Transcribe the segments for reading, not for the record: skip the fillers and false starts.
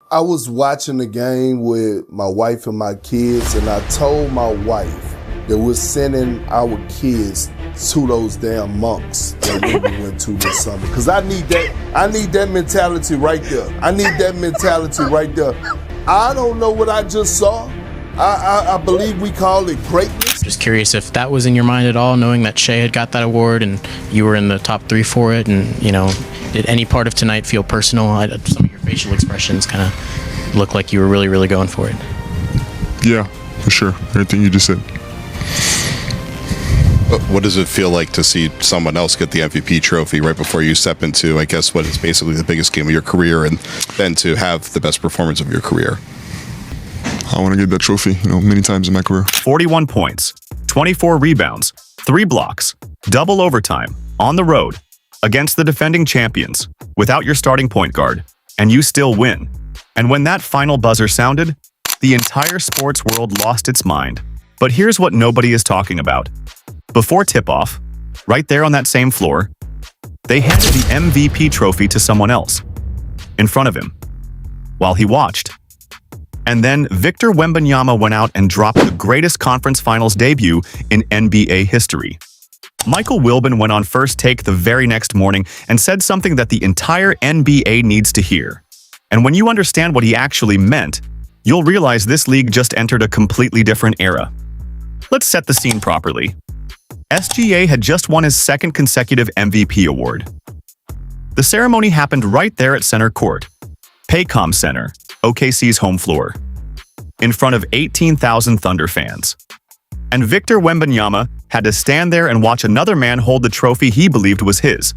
I was watching the game with my wife and my kids, and I told my wife that we're sending our kids to those damn monks that we went to this summer. Because I need that mentality right there. I need that mentality right there. I don't know what I just saw. I believe we call it greatness. Just curious if that was in your mind at all, knowing that Shea had got that award and you were in the top 3 for it, and did any part of tonight feel personal? Some of your facial expressions kind of look like you were really, really going for it. Yeah, for sure. Everything you just said. What does it feel like to see someone else get the MVP trophy right before you step into, I guess, what is basically the biggest game of your career, and then to have the best performance of your career? I want to get that trophy, many times in my career. 41 points, 24 rebounds, 3 blocks, double overtime, on the road, against the defending champions, without your starting point guard, and you still win. And when that final buzzer sounded, the entire sports world lost its mind. But here's what nobody is talking about. Before tip-off, right there on that same floor, they handed the MVP trophy to someone else, in front of him, while he watched. And then Victor Wembanyama went out and dropped the greatest conference finals debut in NBA history. Michael Wilbon went on First Take the very next morning and said something that the entire NBA needs to hear. And when you understand what he actually meant, you'll realize this league just entered a completely different era. Let's set the scene properly. SGA had just won his 2nd consecutive MVP award. The ceremony happened right there at center court, Paycom Center, OKC's home floor, in front of 18,000 Thunder fans. And Victor Wembanyama had to stand there and watch another man hold the trophy he believed was his.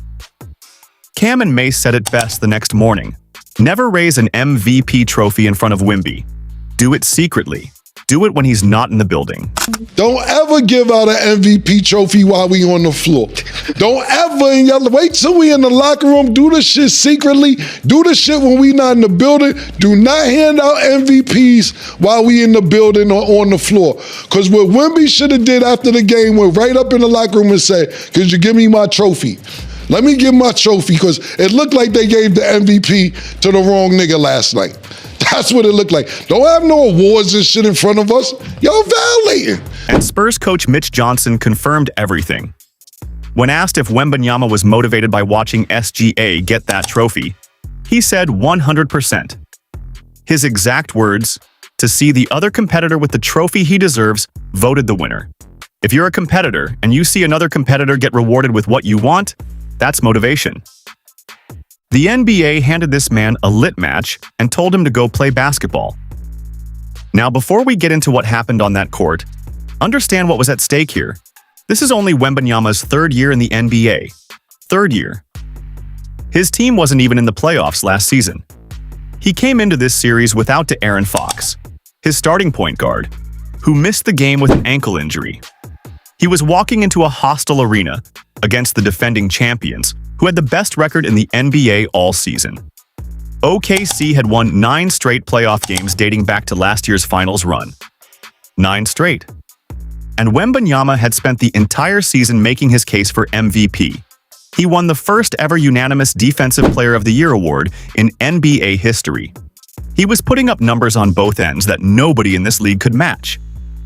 Cam and Mace said it best the next morning. Never raise an MVP trophy in front of Wemby. Do it secretly. Do it when he's not in the building. Don't ever give out an MVP trophy while we on the floor. Don't ever, wait till we in the locker room. Do the shit secretly. Do the shit when we not in the building. Do not hand out MVPs while we in the building or on the floor. Because what Wemby should have did after the game, went right up in the locker room and said, could you give me my trophy? Let me give my trophy, because it looked like they gave the MVP to the wrong nigga last night. That's what it looked like. Don't have no awards and shit in front of us. Y'all violating. And Spurs coach Mitch Johnson confirmed everything. When asked if Wembanyama was motivated by watching SGA get that trophy, he said 100%. His exact words, to see the other competitor with the trophy he deserves, voted the winner. If you're a competitor and you see another competitor get rewarded with what you want, that's motivation. The NBA handed this man a lit match and told him to go play basketball. Now, before we get into what happened on that court, understand what was at stake here. This is only Wembanyama's 3rd year in the NBA. 3rd year. His team wasn't even in the playoffs last season. He came into this series without De'Aaron Fox, his starting point guard, who missed the game with an ankle injury. He was walking into a hostile arena against the defending champions, who had the best record in the NBA all season. OKC had won 9 straight playoff games dating back to last year's finals run. 9 straight. And Wembanyama had spent the entire season making his case for MVP. He won the first ever unanimous Defensive Player of the Year award in NBA history. He was putting up numbers on both ends that nobody in this league could match.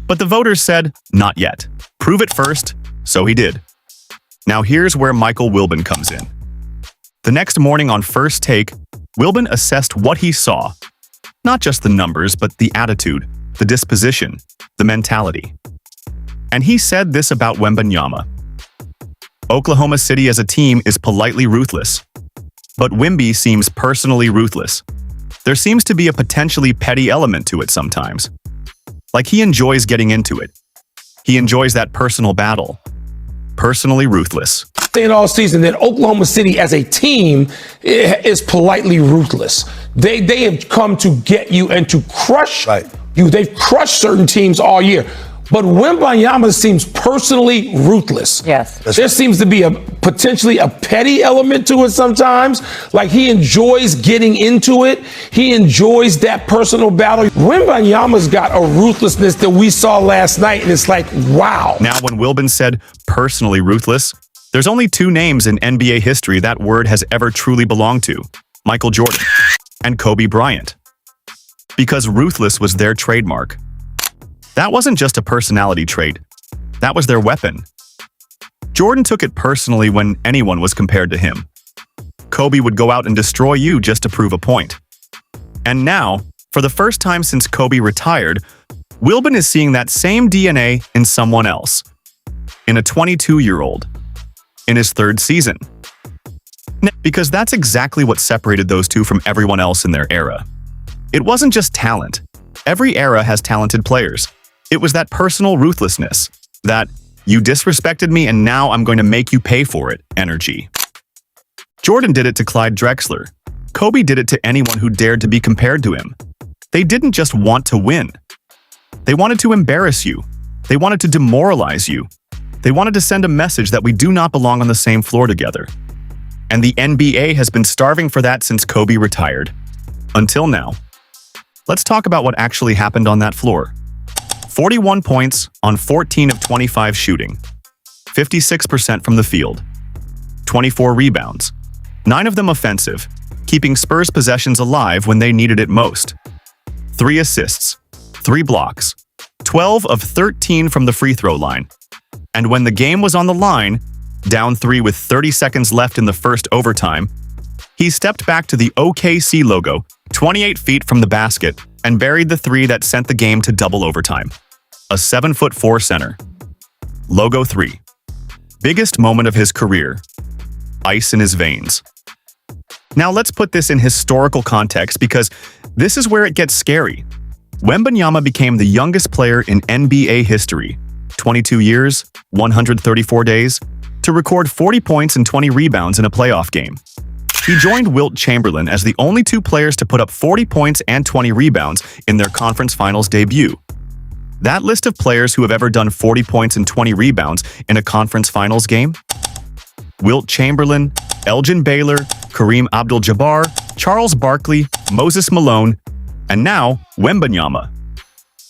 But the voters said, not yet. Prove it first, so he did. Now here's where Michael Wilbon comes in. The next morning on First Take, Wilbon assessed what he saw. Not just the numbers, but the attitude, the disposition, the mentality. And he said this about Wembanyama. Oklahoma City as a team is politely ruthless. But Wemby seems personally ruthless. There seems to be a potentially petty element to it sometimes. Like he enjoys getting into it. He enjoys that personal battle. Personally ruthless. Saying all season that Oklahoma City as a team is politely ruthless. They have come to get you and to crush you. They've crushed certain teams all year. But Wembanyama seems personally ruthless. Yes. There seems to be potentially a petty element to it sometimes. Like he enjoys getting into it. He enjoys that personal battle. Wembanyama's got a ruthlessness that we saw last night, and it's like, wow. Now, when Wilbon said personally ruthless, there's only 2 names in NBA history that word has ever truly belonged to: Michael Jordan and Kobe Bryant. because Ruthless was their trademark. That wasn't just a personality trait. That was their weapon. Jordan took it personally when anyone was compared to him. Kobe would go out and destroy you just to prove a point. And now, for the first time since Kobe retired, Wilbon is seeing that same DNA in someone else. In a 22-year-old. In his third season. Because that's exactly what separated those two from everyone else in their era. It wasn't just talent. Every era has talented players. It was that personal ruthlessness, that "you disrespected me and now I'm going to make you pay for it" energy. Jordan did it to Clyde Drexler. Kobe did it to anyone who dared to be compared to him. They didn't just want to win. They wanted to embarrass you. They wanted to demoralize you. They wanted to send a message that we do not belong on the same floor together. And the NBA has been starving for that since Kobe retired. Until now. Let's talk about what actually happened on that floor. 41 points on 14 of 25 shooting. 56% from the field. 24 rebounds. 9 of them offensive, keeping Spurs possessions alive when they needed it most. 3 assists. 3 blocks. 12 of 13 from the free throw line. And when the game was on the line, down 3 with 30 seconds left in the first overtime, he stepped back to the OKC logo, 28 feet from the basket, and buried the 3 that sent the game to double overtime. A 7'4" center. Logo 3. Biggest moment of his career. Ice in his veins. Now let's put this in historical context because this is where it gets scary. Wembanyama became the youngest player in NBA history, 22 years, 134 days, to record 40 points and 20 rebounds in a playoff game. He joined Wilt Chamberlain as the only 2 players to put up 40 points and 20 rebounds in their conference finals debut. That list of players who have ever done 40 points and 20 rebounds in a conference finals game? Wilt Chamberlain, Elgin Baylor, Kareem Abdul-Jabbar, Charles Barkley, Moses Malone, and now Wembanyama.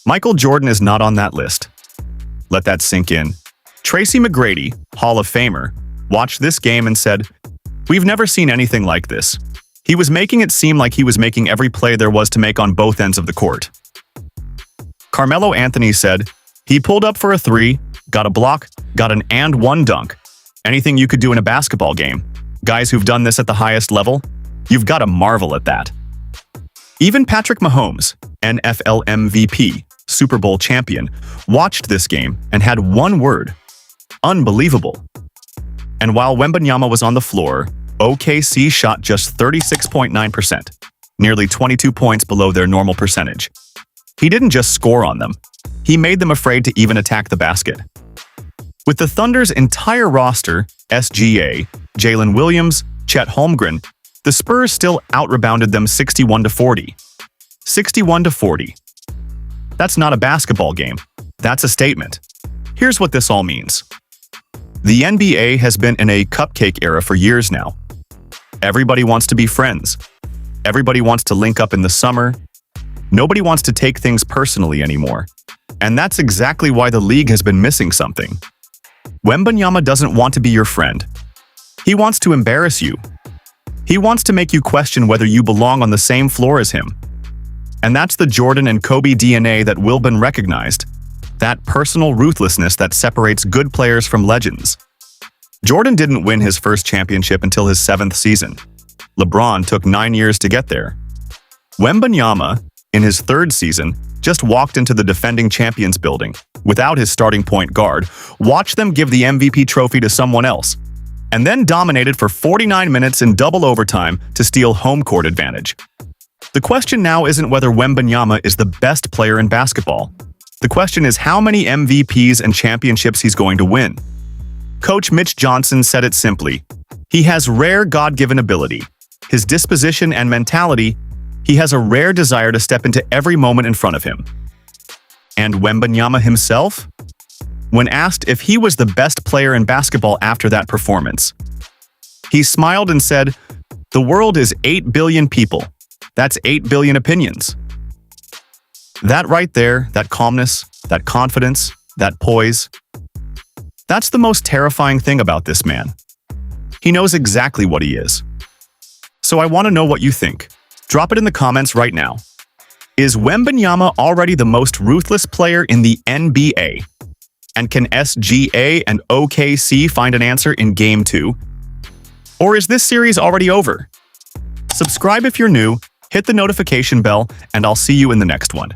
Michael Jordan is not on that list. Let that sink in. Tracy McGrady, Hall of Famer, watched this game and said, "We've never seen anything like this." He was making it seem like he was making every play there was to make on both ends of the court. Carmelo Anthony said, "He pulled up for a 3, got a block, got an and 1 dunk. Anything you could do in a basketball game. Guys who've done this at the highest level, you've got to marvel at that." Even Patrick Mahomes, NFL MVP, Super Bowl champion, watched this game and had one word: unbelievable. And while Wembanyama was on the floor, OKC shot just 36.9%, nearly 22 points below their normal percentage. He didn't just score on them, he made them afraid to even attack the basket. With the Thunder's entire roster, SGA, Jalen Williams, Chet Holmgren, the Spurs still out-rebounded them 61-40. 61-40. That's not a basketball game. That's a statement. Here's what this all means. The NBA has been in a cupcake era for years now. Everybody wants to be friends. Everybody wants to link up in the summer. Nobody wants to take things personally anymore. And that's exactly why the league has been missing something. Wembanyama doesn't want to be your friend. He wants to embarrass you. He wants to make you question whether you belong on the same floor as him. And that's the Jordan and Kobe DNA that Wilbon recognized. That personal ruthlessness that separates good players from legends. Jordan didn't win his first championship until his 7th season. LeBron took 9 years to get there. Wembanyama, in his 3rd season, just walked into the defending champions building, without his starting point guard, watched them give the MVP trophy to someone else, and then dominated for 49 minutes in double overtime to steal home court advantage. The question now isn't whether Wembanyama is the best player in basketball. The question is how many MVPs and championships he's going to win. Coach Mitch Johnson said it simply. He has rare God-given ability. His disposition and mentality, he has a rare desire to step into every moment in front of him. And Wembanyama himself? When asked if he was the best player in basketball after that performance, he smiled and said, "The world is 8 billion people. That's 8 billion opinions." That right there, that calmness, that confidence, that poise, that's the most terrifying thing about this man. He knows exactly what he is. So I want to know what you think. Drop it in the comments right now. Is Wembanyama already the most ruthless player in the NBA? And can SGA and OKC find an answer in Game 2? Or is this series already over? Subscribe if you're new, hit the notification bell, and I'll see you in the next one.